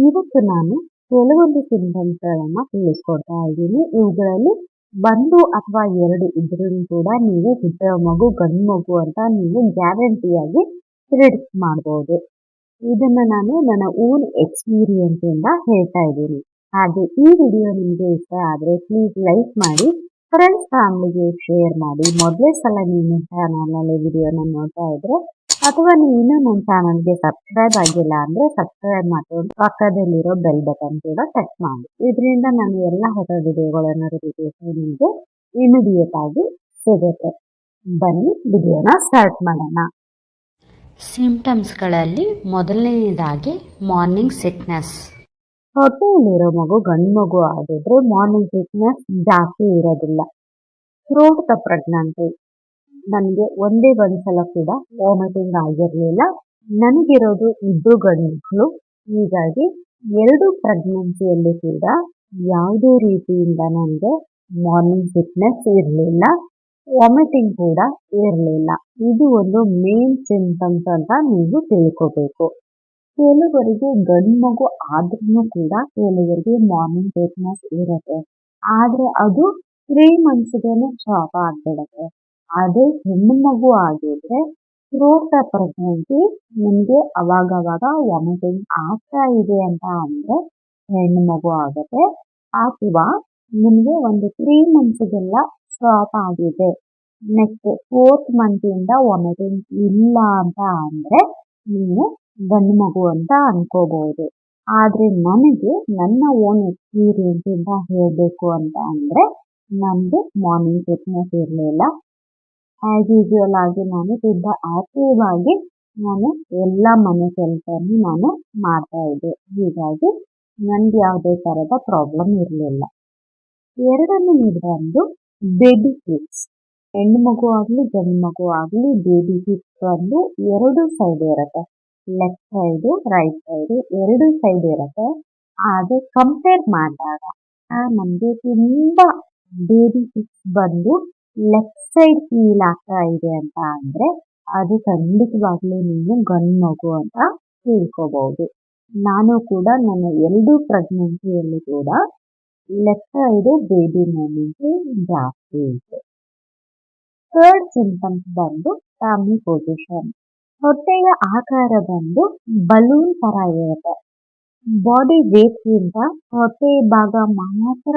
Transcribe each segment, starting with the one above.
ಇವತ್ತು ನಾನು ಕೆಲವೊಂದು ಸಿಂಟಮ್ಸ್ಗಳನ್ನು ತಿಳಿಸ್ಕೊಡ್ತಾ ಇದ್ದೀನಿ. ಇವುಗಳಲ್ಲಿ 1 ಅಥವಾ 2 ಇದ್ರೂ ಕೂಡ ನೀವು ಹುಟ್ಟೋ ಮಗು ಗಂಡು ಮಗು ಅಂತ ನೀವು ಗ್ಯಾರಂಟಿಯಾಗಿ ಪ್ರಿಡಿಕ್ಟ್ ಮಾಡ್ಬೋದು. ಇದನ್ನ ನಾನು ನನ್ನ ಓನ್ ಎಕ್ಸ್ಪೀರಿಯನ್ಸ್ ಇಂದ ಹೇಳ್ತಾ ಇದ್ದೀನಿ. ಹಾಗೆ ಈ ವಿಡಿಯೋ ನಿಮಗೆ ಇಷ್ಟ ಆದರೆ ಪ್ಲೀಸ್ ಲೈಕ್ ಮಾಡಿ, ಫ್ರೆಂಡ್ಸ್ ಫ್ಯಾಮಿಲಿಗೆ ಶೇರ್ ಮಾಡಿ. ಮೊದಲೇ ಸಲ ನೀವು ಚಾನಲಲ್ಲಿ ವಿಡಿಯೋನ ನೋಡ್ತಾ ಇದ್ರೆ ಅಥವಾ ನೀವು ಇನ್ನೂ ನನ್ನ ಚಾನಲ್ಗೆ ಸಬ್ಸ್ಕ್ರೈಬ್ ಆಗಿಲ್ಲ ಅಂದರೆ ಸಬ್ಸ್ಕ್ರೈಬ್ ಮಾಡ್ಕೊಂಡು ಪಕ್ಕದಲ್ಲಿರೋ ಬೆಲ್ ಬಟನ್ ಕೂಡ ಟಚ್ ಮಾಡಿ. ಇದರಿಂದ ನಾನು ಎಲ್ಲ ಹೊಸ ವಿಡಿಯೋಗಳ ನೋಟಿಫಿಕೇಶನ್ ನಿಮಗೆ ಇಮಿಡಿಯೇಟ್ ಆಗಿ ಸಿಗುತ್ತೆ. ಬನ್ನಿ ವಿಡಿಯೋನ ಸ್ಟಾರ್ಟ್ ಮಾಡೋಣ. ಸಿಂಪ್ಟಮ್ಸ್ಗಳಲ್ಲಿ ಮೊದಲನೇದಾಗಿ ಮಾರ್ನಿಂಗ್ ಸಿಕ್ನೆಸ್. ಹೊಟ್ಟೆಯಲ್ಲಿರೋ ಮಗು ಗಂಡು ಮಗು ಆಗಿದ್ರೆ ಮಾರ್ನಿಂಗ್ ಸಿಕ್ನೆಸ್ ಜಾಸ್ತಿ ಇರೋದಿಲ್ಲ. ಥ್ರೋಟ್ ದ ಪ್ರೆಗ್ನೆನ್ಸಿ ನನಗೆ ಒಂದೇ ಒಂದ್ಸಲ ಕೂಡ ವಾಮಿಟಿಂಗ್ ಆಗಿರಲಿಲ್ಲ. ನನಗಿರೋದು 2 ಗಂಡು ಮಕ್ಕಳು. ಹೀಗಾಗಿ 2 ಪ್ರೆಗ್ನೆನ್ಸಿಯಲ್ಲಿ ಕೂಡ ಯಾವುದೇ ರೀತಿಯಿಂದ ನನಗೆ ಮಾರ್ನಿಂಗ್ ಸಿಕ್ನೆಸ್ ಇರಲಿಲ್ಲ, ವಾಮಿಟಿಂಗ್ ಕೂಡ ಇರಲಿಲ್ಲ. ಇದು ಒಂದು ಮೇನ್ ಸಿಂಪ್ಟಮ್ಸ್ ಅಂತ ನೀವು ತಿಳ್ಕೋಬೇಕು. ಕೆಲವರಿಗೆ ಗಂಡು ಮಗು ಆದ್ರೂ ಕೂಡ ಕೆಲವರಿಗೆ ಮಾರ್ನಿಂಗ್ ಸಿಕ್ನೆಸ್ ಇರುತ್ತೆ. ಆದರೆ ಅದು 3 ಮಂತ್ಸ್ಗೆ ಸ್ಟಾಪ್ ಆಗಿಬಿಡುತ್ತೆ. ಅದೇ ಹೆಣ್ಣು ಮಗು ಆಗಿದ್ರೆ ಥ್ರೋಟ್ ದ ಪ್ರೆಗ್ನೆನ್ಸಿ ನಿಮಗೆ ಅವಾಗವಾಗ ವಾಮಿಟಿಂಗ್ ಆಗ್ತಾ ಇದೆ ಅಂತ ಅಂದರೆ ಹೆಣ್ಣು ಮಗು ಆಗುತ್ತೆ. ಅಥವಾ ನಿಮಗೆ ಒಂದು 3 ಮಂತ್ಸ್ಗೆಲ್ಲ ಸ್ಟಾಪ್ ಆಗಿದೆ, ನೆಕ್ಸ್ಟ್ 4th ಮಂತಿಂದ ವಾಮಿಟಿಂಗ್ ಇಲ್ಲ ಅಂತ ಅಂದರೆ ನೀವು ಗಂಡು ಮಗು ಅಂತ ಅನ್ಕೋಬಹುದು. ಆದರೆ ನನಗೆ ನನ್ನ ಓನ್ ಎಕ್ಸ್ಪೀರಿಯನ್ಸ್ ಇಂದ ಹೇಳಬೇಕು ಅಂತ ಅಂದರೆ ನನಗೆ ಮಾರ್ನಿಂಗ್ ಸಿಕ್ನೆಸ್ ಇರಲಿಲ್ಲ. ಆ್ಯಸ್ ಯೂಶುವಲ್ ಆಗಿ ನಾನು ತುಂಬ ಆಕ್ಟಿವ್ ಆಗಿ ನಾನು ಎಲ್ಲ ಮನೆ ಕೆಲಸವನ್ನು ನಾನು ಮಾಡ್ತಾ ಇದ್ದೆ. ಹೀಗಾಗಿ ನನಗೆ ಯಾವುದೇ ಥರದ ಪ್ರಾಬ್ಲಮ್ ಇರಲಿಲ್ಲ. ಎರಡನೇದು ಬಂದು ಬೇಬಿ ಕಿಕ್ಸ್. ಹೆಣ್ಣು ಮಗು ಆಗಲಿ ಗಂಡು ಮಗು ಆಗಲಿ ಬೇಬಿ ಕಿಕ್ಸ್ ಬಂದು 2 ಸೈಡ್ ಇರುತ್ತೆ. Left side right side 2 side ಇರುತ್ತೆ. ಆದರೆ ಕಂಪೇರ್ ಮಾಡಿದಾಗ ನಮಗೆ ತುಂಬ ಬೇಬಿ ಕಿಕ್ಸ್ ಬಂದು ಲೆಫ್ಟ್ ಸೈಡ್ ಫೀಲ್ ಆಗ್ತಾ ಇದೆ ಅಂತ ಅಂದರೆ ಅದು ಖಂಡಿತವಾಗ್ಲೂ ನೀವು ಗಂಡು ಮಗು ಅಂತ ತಿಳ್ಕೋಬಹುದು. ನಾನು ಕೂಡ ನನ್ನ 2 ಪ್ರೆಗ್ನೆನ್ಸಿಯಲ್ಲಿ ಕೂಡ ಲೆಫ್ಟ್ ಸೈಡು ಬೇಬಿ ಮೂಮೆಂಟ್ ಜಾಸ್ತಿ ಇದೆ. ಥರ್ಡ್ ಸಿಂಪ್ಟಮ್ಸ್ ಬಂದು ಟಮ್ಮಿ ಪೊಸಿಷನ್. ಹೊಟ್ಟೆಯ ಆಕಾರ ಬಂದು ಬಲೂನ್ ಥರ ಇರುತ್ತೆ. ಬಾಡಿ ವೇಟ್ಗಿಂತ ಹೊಟ್ಟೆ ಭಾಗ ಮಾತ್ರ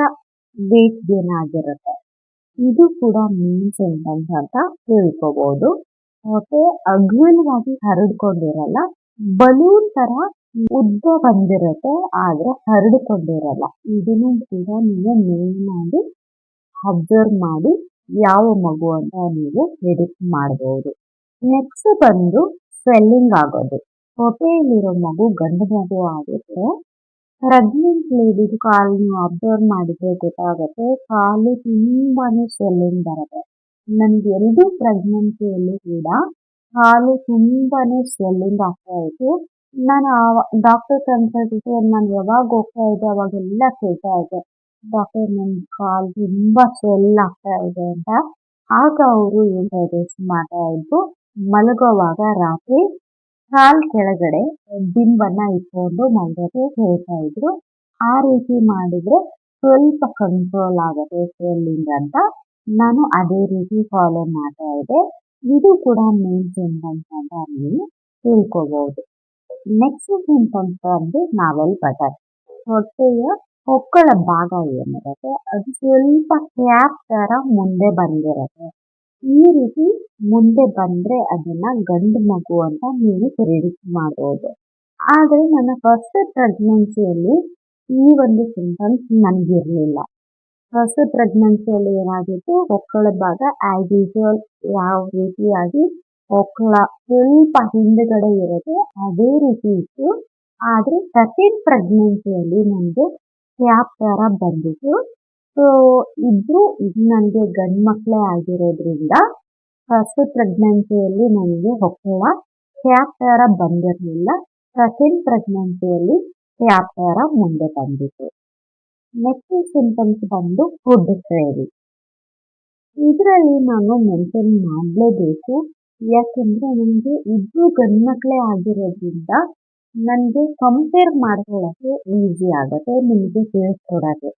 ವೇಟ್ ಗೇನ್ ಆಗಿರುತ್ತೆ. ಇದು ಕೂಡ ಮೇನ್ ಸಿಂಪ್ಟಮ್ಸ್ ಅಂತ ತಿಳ್ಕೋಬಹುದು. ಹೊಟ್ಟೆ ಅಗಲವಾಗಿ ಹರಡ್ಕೊಂಡಿರಲ್ಲ, ಬಲೂನ್ ತರ ಉದ್ದ ಬಂದಿರುತ್ತೆ ಆದ್ರೆ ಹರಡ್ಕೊಂಡಿರಲ್ಲ. ಇದನ್ನು ಕೂಡ ನೀವು ಮೇನ್ ಆಗಿ ಅಬ್ಸರ್ವ್ ಮಾಡಿ ಯಾವ ಮಗು ಅಂತ ನೀವು ಪ್ರಿಡಿಕ್ಟ್ ಮಾಡಬಹುದು. ನೆಕ್ಸ್ಟ್ ಬಂದು ಸ್ವೆಲ್ಲಿಂಗ್ ಆಗೋದು. ಹೊಟ್ಟೆಯಲ್ಲಿರೋ ಮಗು ಗಂಡು ಮಗು ಆಗಿದ್ರೆ ಪ್ರೆಗ್ನೆಂಟ್ ಲೇಡಿದು ಕಾಲನ್ನು ಅಬ್ಸರ್ವ್ ಮಾಡಿದ್ರೆ ಗೊತ್ತಾಗುತ್ತೆ, ಕಾಲು ತುಂಬಾನೇ ಸ್ವೆಲ್ಲಿಂಗ್ ಬರುತ್ತೆ. ನನಗೆ 2 ಪ್ರೆಗ್ನೆನ್ಸಿಯಲ್ಲಿ ಕೂಡ ಕಾಲು ತುಂಬಾನೇ ಸ್ವೆಲ್ಲಿಂಗ್ ಆಗ್ತಾ ಇತ್ತು. ನಾನು ಡಾಕ್ಟರ್ ಕನ್ಸಲ್ಟೇಷನ್ ನಾನು ಯಾವಾಗ ಹೋಗ್ತಾ ಇದ್ದೆ ಅವಾಗೆಲ್ಲ ಕೇಳ್ತಾ ಇದ್ದೆ, ಡಾಕ್ಟರ್ ನನ್ನ ಕಾಲು ತುಂಬಾ ಸ್ವೆಲ್ ಆಗ್ತಾ ಇದೆ ಅಂತ. ಆಗ ಅವರು ಏನು ಸಜೆಸ್ಟ್ ಮಾಡ್ತಾ ಇದ್ರು, ಮಲಗೋವಾಗ ರಾತ್ರಿ ಕಾಲ್ ಕೆಳಗಡೆ ದಿಂಬನ್ನ ಇಟ್ಕೊಂಡು ಮಲಗೋಕೆ ಹೇಳ್ತಾ ಇದ್ರು. ಆ ರೀತಿ ಮಾಡಿದ್ರೆ ಸ್ವಲ್ಪ ಕಂಟ್ರೋಲ್ ಆಗುತ್ತೆ ಸ್ವೆಲ್ಲಿಂಗ್ ಅಂತ. ನಾನು ಅದೇ ರೀತಿ ಫಾಲೋ ಮಾಡ್ತಾ ಇದ್ದೆ. ಇದು ಕೂಡ ಮೇನ್ ಸಿಂಪ್ಟಮ್ಸ್ ಅಂತ ನೀವು ತಿಳ್ಕೋಬಹುದು. ನೆಕ್ಸ್ಟ್ ಸಿಂಪ್ಟಮ್ಸ್ ಬಂದು ನಾವೆಲ್ ಬಟನ್. ಹೊಟ್ಟೆಯ ಹೊಕ್ಕಳ ಭಾಗ ಏನಿರುತ್ತೆ ಅದು ಸ್ವಲ್ಪ ಕ್ಯಾಪ್ ತರ ಮುಂದೆ ಬಂದಿರುತ್ತೆ. ಈ ರೀತಿ ಮುಂದೆ ಬಂದ್ರೆ ಅದನ್ನ ಗಂಡು ಮಗು ಅಂತ ನೀವು ಪ್ರಿಡಿಕ್ಟ್ ಮಾಡಬಹುದು. ಆದರೆ ನನ್ನ ಫಸ್ಟ್ ಪ್ರೆಗ್ನೆನ್ಸಿಯಲ್ಲಿ ಈ ಒಂದು ಸಿಂಪ್ಟಮ್ಸ್ ನನಗಿರಲಿಲ್ಲ. ಫಸ್ಟ್ ಪ್ರೆಗ್ನೆನ್ಸಿಯಲ್ಲಿ ಏನಾಗಿತ್ತು, ಹೊಕ್ಕಳ ಭಾಗ ಆ್ಯಸ್ ಯೂಶುವಲ್ ಯಾವ ರೀತಿಯಾಗಿ ಹೊಕ್ಕಳ ಸ್ವಲ್ಪ ಹಿಂದುಗಡೆ ಇರುತ್ತೆ ಅದೇ ರೀತಿ ಇತ್ತು. ಆದರೆ ಸೆಕೆಂಡ್ ಪ್ರೆಗ್ನೆನ್ಸಿಯಲ್ಲಿ ನನಗೆ ಕ್ಯಾಪ್ ತರ ಬಂದಿತ್ತು. ಸೊ ಇದು ನನಗೆ ಗಂಡು ಮಕ್ಕಳೇ ಆಗಿರೋದ್ರಿಂದ ಫಸ್ಟ್ ಪ್ರೆಗ್ನೆನ್ಸಿಯಲ್ಲಿ ನನಗೆ ಹೊಕ್ಕಳ ಕ್ಯಾಪ್ ತರ ಬಂದಿರಲಿಲ್ಲ. ಸೆಕೆಂಡ್ ಪ್ರೆಗ್ನೆನ್ಸಿಯಲ್ಲಿ ಕ್ಯಾಪ್ ತರ ಮುಂದೆ ಬಂದಿತ್ತು. ನೆಕ್ಸ್ಟ್ ಸಿಂಪ್ಟಮ್ಸ್ ಬಂದು ಫುಡ್ ಕ್ರೇವಿಂಗ್. ಇದರಲ್ಲಿ ನಾನು ಮೆನ್ಷನ್ ಮಾಡಲೇಬೇಕು, ಯಾಕೆಂದರೆ ನನಗೆ 2 ಗಂಡು ಮಕ್ಕಳೇ ಆಗಿರೋದ್ರಿಂದ ನನಗೆ ಕಂಪೇರ್ ಮಾಡ್ಕೊಳ್ಳೋಕ್ಕೆ ಈಸಿ ಆಗುತ್ತೆ ನಿಮಗೆ ತಿಳಿಸ್ಕೊಡೋಕ್ಕೆ.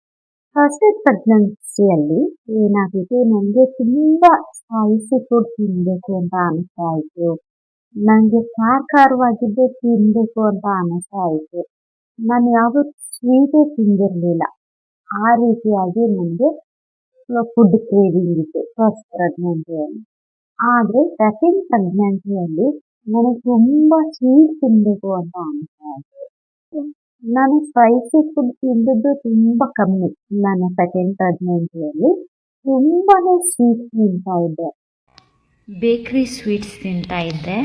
ಫಸ್ಟ್ ಪ್ರೆಗ್ನೆನ್ಸಿಯಲ್ಲಿ ಏನಾಗಿತ್ತು, ನನಗೆ ತುಂಬ ಸ್ಪೈಸಿ ಫುಡ್ ತಿನ್ನಬೇಕು ಅಂತ ಅನಿಸ್ತಾ ಇತ್ತು. ನನಗೆ ಖಾರವಾಗಿದ್ದೇ ತಿನ್ನಬೇಕು ಅಂತ ಅನಿಸ್ತಾ ಇತ್ತು. ನಾನು ಯಾವತ್ತೂ ಸ್ವೀಟೇ ತಿಂದಿರಲಿಲ್ಲ. ಆ ರೀತಿಯಾಗಿ ನನಗೆ ಫುಡ್ ಕ್ರೇವಿಂಗ್ ಇತ್ತು ಫಸ್ಟ್ ಪ್ರೆಗ್ನೆನ್ಸಿಯಲ್ಲಿ. ಆದರೆ ಸೆಕೆಂಡ್ ಪ್ರೆಗ್ನೆನ್ಸಿಯಲ್ಲಿ ನನಗೆ ತುಂಬ ಸ್ವೀಟ್ ತಿನ್ನಬೇಕು ಅಂತ ಅನಿಸ್ತಾ ಇತ್ತು. ನಾನು ಸ್ಪೈಸಿ ಫುಡ್ ತಿಂದಿದ್ದು ತುಂಬ ಕಮ್ಮಿ. ನಾನು ಸೆಕೆಂಡ್ ಪ್ರೆಗ್ನೆನ್ಸಿಯಲ್ಲಿ ತುಂಬಾ ಸ್ವೀಟ್ ತಿಂತಾ ಇದ್ದೆ, ಬೇಕ್ರಿ ಸ್ವೀಟ್ಸ್ ತಿಂತಾ ಇದ್ದೆ.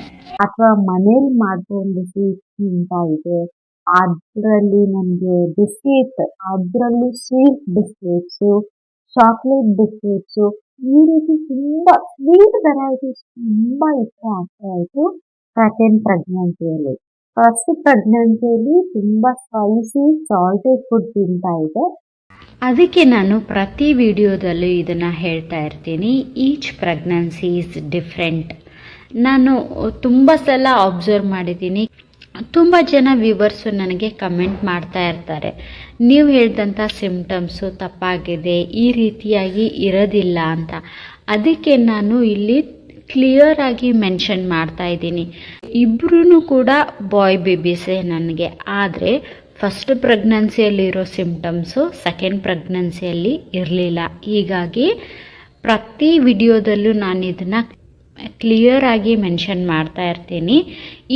ಅಥವಾ ಮನೇಲಿ ಮಾಡ್ಕೊಂಡು ಸ್ವೀಟ್ ತಿಂತಾ ಇದ್ದೆ. ಅದರಲ್ಲಿ ನನಗೆ ಬಿಸ್ಕೆಟ್, ಅದರಲ್ಲೂ ಸ್ವೀಟ್ ಬಿಸ್ಕೆಟ್ಸು, ಚಾಕ್ಲೇಟ್ ಬಿಸ್ಕೆಟ್ಸು, ಈ ರೀತಿ ತುಂಬ ಸ್ವೀಟ್ ವೆರೈಟೀಸ್ ತುಂಬ ಇಷ್ಟ ಆಗ್ತಾ ಇತ್ತು ಸೆಕೆಂಡ್ ಪ್ರೆಗ್ನೆನ್ಸಿಯಲ್ಲಿ. ಫಸ್ಟ್ ಪ್ರೆಗ್ನೆನ್ಸಿಯಲ್ಲಿ ತುಂಬ ಸ್ಪೈಸಿ ಸಾಲ್ಟೆಡ್ ಫುಡ್ ತಿಂತಾ ಇದ್ದೆ. ಅದಕ್ಕೆ ನಾನು ಪ್ರತಿ ವಿಡಿಯೋದಲ್ಲೂ ಇದನ್ನು ಹೇಳ್ತಾ ಇರ್ತೀನಿ, ಈಚ್ ಪ್ರೆಗ್ನೆನ್ಸಿ ಈಸ್ ಡಿಫ್ರೆಂಟ್. ನಾನು ತುಂಬ ಸಲ ಅಬ್ಸರ್ವ್ ಮಾಡಿದ್ದೀನಿ, ತುಂಬ ಜನ ವ್ಯೂವರ್ಸು ನನಗೆ ಕಮೆಂಟ್ ಮಾಡ್ತಾ ಇರ್ತಾರೆ, ನೀವು ಹೇಳಿದಂಥ ಸಿಮ್ಟಮ್ಸು ತಪ್ಪಾಗಿದೆ, ಈ ರೀತಿಯಾಗಿ ಇರೋದಿಲ್ಲ ಅಂತ. ಅದಕ್ಕೆ ನಾನು ಇಲ್ಲಿ ಕ್ಲಿಯರ್ ಆಗಿ ಮೆನ್ಷನ್ ಮಾಡ್ತಾ ಇದ್ದೀನಿ. ಇಬ್ಬರೂ ಕೂಡ ಬಾಯ್ ಬೇಬೀಸೇ ನನಗೆ. ಆದರೆ ಫಸ್ಟ್ ಪ್ರೆಗ್ನೆನ್ಸಿಯಲ್ಲಿರೋ ಸಿಮ್ಟಮ್ಸು ಸೆಕೆಂಡ್ ಪ್ರೆಗ್ನೆನ್ಸಿಯಲ್ಲಿ ಇರಲಿಲ್ಲ. ಹೀಗಾಗಿ ಪ್ರತಿ ವಿಡಿಯೋದಲ್ಲೂ ನಾನು ಇದನ್ನು ಕ್ಲಿಯರ್ ಆಗಿ ಮೆನ್ಷನ್ ಮಾಡ್ತಾ ಇರ್ತೀನಿ,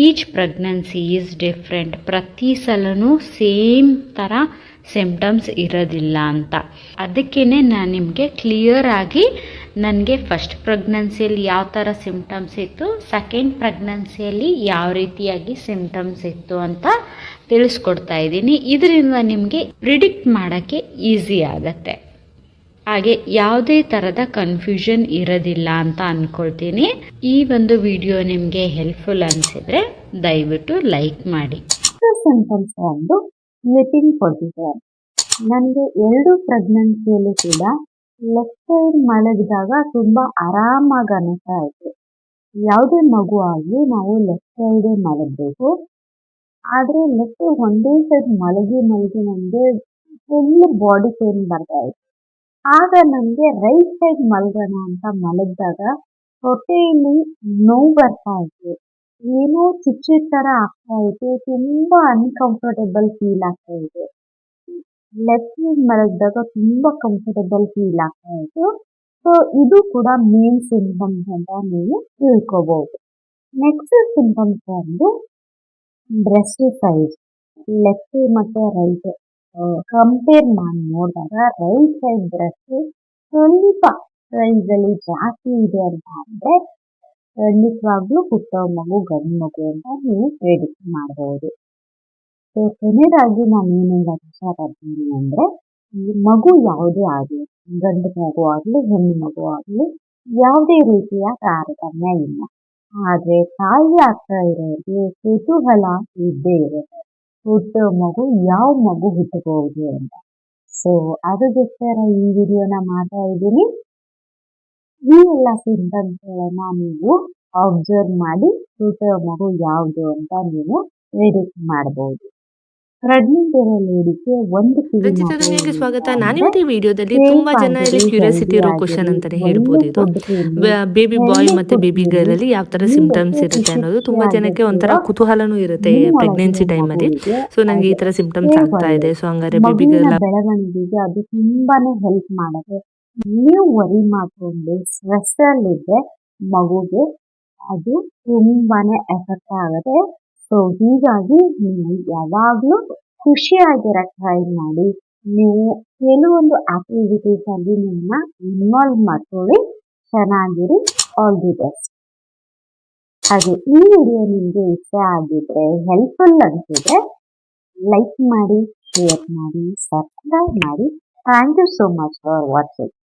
ಈಚ್ ಪ್ರೆಗ್ನೆನ್ಸಿ ಈಸ್ ಡಿಫ್ರೆಂಟ್. ಪ್ರತಿ ಸಲನೂ ಸೇಮ್ ಥರ ಸಿಮ್ಟಮ್ಸ್ ಇರೋದಿಲ್ಲ ಅಂತ. ಅದಕ್ಕೇ ನಾನು ನಿಮಗೆ ಕ್ಲಿಯರ್ ಆಗಿ ನನಗೆ ಫಸ್ಟ್ ಪ್ರೆಗ್ನೆನ್ಸಿಯಲ್ಲಿ ಯಾವ ಥರ ಸಿಮ್ಟಮ್ಸ್ ಇತ್ತು, ಸೆಕೆಂಡ್ ಪ್ರೆಗ್ನೆನ್ಸಿಯಲ್ಲಿ ಯಾವ ರೀತಿಯಾಗಿ ಸಿಮ್ಟಮ್ಸ್ ಇತ್ತು ಅಂತ ತಿಳಿಸ್ಕೊಡ್ತಾ ಇದ್ದೀನಿ. ಇದರಿಂದ ನಿಮಗೆ ಪ್ರಿಡಿಕ್ಟ್ ಮಾಡೋಕ್ಕೆ ಈಸಿ ಆಗುತ್ತೆ, ಹಾಗೆ ಯಾವುದೇ ಥರದ ಕನ್ಫ್ಯೂಷನ್ ಇರೋದಿಲ್ಲ ಅಂತ ಅಂದ್ಕೊಳ್ತೀನಿ. ಈ ಒಂದು ವಿಡಿಯೋ ನಿಮಗೆ ಹೆಲ್ಪ್ಫುಲ್ ಅನಿಸಿದರೆ ದಯವಿಟ್ಟು ಲೈಕ್ ಮಾಡಿ. ಸಿಂಟಮ್ಸ್ ಒಂದು ಸ್ಲೀಪಿಂಗ್ ಪೊಸಿಷನ್. ನನಗೆ 2 ಪ್ರೆಗ್ನೆನ್ಸಿಯಲ್ಲೂ ಕೂಡ ಲೆಫ್ಟ್ ಸೈಡ್ ಮಲಗಿದಾಗ ತುಂಬ ಆರಾಮಾಗಿ ಅನಿಸ್ತಾ ಇತ್ತು. ಯಾವುದೇ ಮಗು ಆಗಲಿ ನಾವು ಲೆಫ್ಟ್ ಸೈಡೇ ಮಲಗಬೇಕು. ಆದರೆ ಲೆಫ್ಟ್ ಒಂದೇ ಸೈಡ್ ಮಲಗಿ ನನಗೆ ಫುಲ್ ಬಾಡಿ ಪೇನ್ ಬರ್ತಾ ಇತ್ತು. ಆಗ ನನಗೆ ರೈಟ್ ಸೈಡ್ ಮಲಗೋಣ ಅಂತ ಮಲಗಿದಾಗ ಹೊಟ್ಟೆಯಲ್ಲಿ ನೋವು ಬರ್ತಾ ಇತ್ತು, ಏನೋ ಚುಚ್ಚು ಥರ ಆಗ್ತಾ ಇತ್ತು, ತುಂಬ ಅನ್ಕಂಫರ್ಟೇಬಲ್ ಫೀಲ್ ಆಗ್ತಾ ಇತ್ತು. ಲೆಫ್ಟ್ ಸೈಡ್ ಮಲಗಿದಾಗ ತುಂಬ ಕಂಫರ್ಟೇಬಲ್ ಫೀಲ್ ಆಗ್ತಾ ಇತ್ತು. ಸೊ ಇದು ಕೂಡ ಮೇನ್ ಸಿಂಟಮ್ಸ್ ಅಂತ ನೀವು ತಿಳ್ಕೊಬಹುದು. ನೆಕ್ಸ್ಟ್ ಸಿಂಟಮ್ಸ್ ಒಂದು ಬ್ರೆಸ್ಟ್ ಸೈಜ್. ಲೆಫ್ಟ್ ಮತ್ತು ರೈಟ್ ಕಂಪೇರ್ ಮಾಡಿ ನೋಡಿದಾಗ ರೈಟ್ ಸೈಡ್ ಬ್ರೆಸ್ಟ್ ಸ್ವಲ್ಪ ಸೈಜಲ್ಲಿ ಜಾಸ್ತಿ ಇದೆ ಅಂತ ಅಂದರೆ ಖಂಡಿತವಾಗ್ಲೂ ಹುಟ್ಟೋ ಮಗು ಗಂಡು ಮಗು ಅಂತ ನೀವು ಪ್ರೆಡಿಕ್ಟ್ ಮಾಡಬಹುದು. ಸೊ ಕೊನೆಯದಾಗಿ ನಾನು ಏನು ಹೇಳೋಕ್ಕೆ ಇಷ್ಟಪಡ್ತೀನಿ ಅಂದರೆ, ಈ ಮಗು ಯಾವುದೇ ಆಗಲಿ, ಗಂಡು ಮಗು ಆಗಲಿ ಹೆಣ್ಣು ಮಗು ಆಗಲಿ, ಯಾವುದೇ ರೀತಿಯ ತಾರತಮ್ಯ ಇಲ್ಲ. ಆದರೆ ತಾಯಿ ಆಗ್ತಾ ಇರೋರಿಗೆ ಕುತೂಹಲ ಇದ್ದೇ ಇರುತ್ತೆ, ಹುಟ್ಟೋ ಮಗು ಯಾವ ಮಗು ಹುಟ್ಟಬಹುದು ಅಂತ. ಸೊ ಅದಕ್ಕೋಸ್ಕರ ಈ ವಿಡಿಯೋನ ಮಾಡ್ತಾ ಇದ್ದೀನಿ. ಈ ಎಲ್ಲ ಸಿಂಟಮ್ಸ್ಗಳನ್ನ ನೀವು ಅಬ್ಸರ್ವ್ ಮಾಡಿ ಹುಟ್ಟೋ ಮಗು ಯಾವುದು ಅಂತ ನೀವು ಪ್ರೆಡಿಕ್ಟ್ ಮಾಡಬಹುದು. ಪ್ರೆಗ್ನೆಂಟ್ ಇರೋ ಲೇಡಿಗೆ ಒಂದು ರಚಿತಾ ದುನಿಯಾಗೆ ಸ್ವಾಗತ. ನಾನಿವತ್ತು ಈ ವಿಡಿಯೋದಲ್ಲಿ ತುಂಬಾ ಜನರಲ್ಲಿ ಕ್ಯೂರಿಯಾಸಿಟಿ ಇರೋ ಕ್ವಶನ್ ಅಂತಾನೆ ಹೇಳ್ಬೋದು. ಇದು ಬೇಬಿ ಬಾಯ್ ಮತ್ತೆ ಬೇಬಿ ಗರ್ಲ್ ಅಲ್ಲಿ ಯಾವ ತರ ಸಿಂಪ್ಟಮ್ಸ್ ಇರುತ್ತೆ ಅನ್ನೋದು ತುಂಬಾ ಜನಕ್ಕೆ ಒಂಥರ ಕುತೂಹಲನೂ ಇರುತ್ತೆ ಪ್ರೆಗ್ನೆನ್ಸಿ ಟೈಮ್ ಅಲ್ಲಿ. ಸೊ ನನಗೆ ಈ ತರ ಸಿಂಪ್ಟಮ್ಸ್ ಆಗ್ತಾ ಇದೆ, ಸೊ ಹಂಗಾರೆ ಬೇಬಿ ಗರ್ಲ್ ಬೆಳವಣಿಗೆಗೆ ಅದು ತುಂಬಾನೇ ಹೆಲ್ಪ್ ಮಾಡುತ್ತೆ. ನೀವು ವರಿ ಮಾಡ್ಕೊಂಡು ಸ್ಟ್ರೆಸ್ ಅಲ್ಲಿದ್ರೆ ಮಗುಗೆ ಅದು ತುಂಬಾನೇ ಎಫೆಕ್ಟ್ ಆಗುತ್ತೆ. ಸೊ ಹೀಗಾಗಿ ನೀವು ಯಾವಾಗಲೂ ಖುಷಿಯಾಗಿರಕ್ಕೆ ಟ್ರೈ ಮಾಡಿ. ನೀವು ಕೆಲವೊಂದು ಆಕ್ಟಿವಿಟೀಸ್ ಅಲ್ಲಿ ನಿಮ್ಮನ್ನ ಇನ್ವಾಲ್ವ್ ಮಾಡ್ಕೊಳ್ಳಿ. ಚೆನ್ನಾಗಿರಿ. All the best. ಹಾಗೆ ಈ ವಿಡಿಯೋ ನಿಮಗೆ ಇಷ್ಟ ಆಗಿದ್ರೆ, ಹೆಲ್ಪ್ಫುಲ್ ಅನಿಸಿದ್ರೆ ಲೈಕ್ ಮಾಡಿ, ಶೇರ್ ಮಾಡಿ, ಸಬ್ಸ್ಕ್ರೈಬ್ ಮಾಡಿ. Thank you so much for watching.